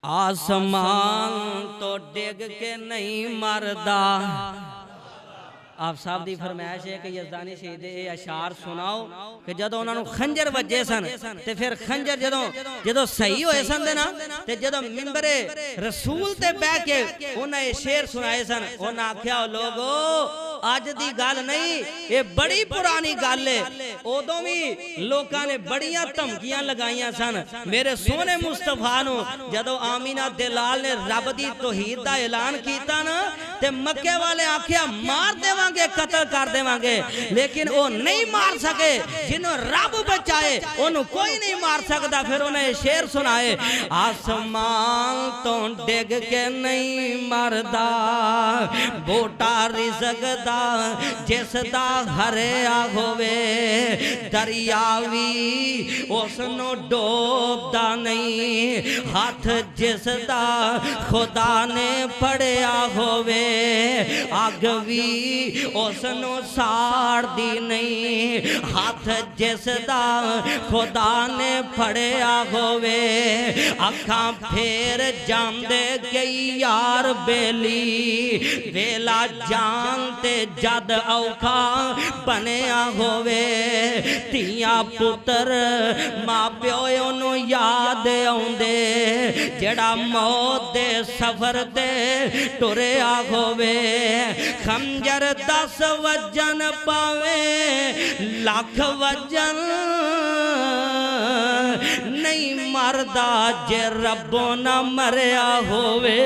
आसमान तो डिग के नहीं मरदा। आप साहब दी फरमाइश है कि यज़दानी शहीद ये अशार सुनाओ कि जदों उन्होंने खंजर वजे सन ते फिर खंजर जदों सही होए सन ना ते जदों मिंबरे रसूल ते बैठ के उन्हें ये शेर सुनाए सन। उन्हें आख्या लोगो अज दी गल नहीं, ये बड़ी पुरानी गल है। उदों भी लोकां ने बड़ियां धमकियां लगाइयां सन मेरे सोने मुस्तफा नू। जदों आमीना दिलाल ने रब दी तौहीद दा ऐलान कीता ना ते मक्के वाले आख्या मार देवांगे, कत्ल कर देवांगे, लेकिन वो नहीं मार सके। जिन्हों रब बचाए उन्हों कोई नहीं मार सकता। फिर उन्हें शेर सुनाए, आसमान तो डिग के नहीं मरदा, बोटा रिज़्क़ दा जिसदा हरिया होवे, दरिया भी उसनों डोबदा नहीं, हाथ जिसदा खुदा ने फड़िया होवे, अग भी उसनों साड़दी नहीं, हाथ जिसदा खुदा ने फड़िया होवे। अखां फेर जांदे गई यार बेली, वेला जान ते जद औखा बनिया होवे, तियां पुत्र मां प्यो ओनू याद आउंदे, जेड़ा मौत दे सफर ते टुरिया होवे। खंजर 10 वजन पावे लाख वजन, नहीं मरदा जे रब्बों ना मरिया होवे।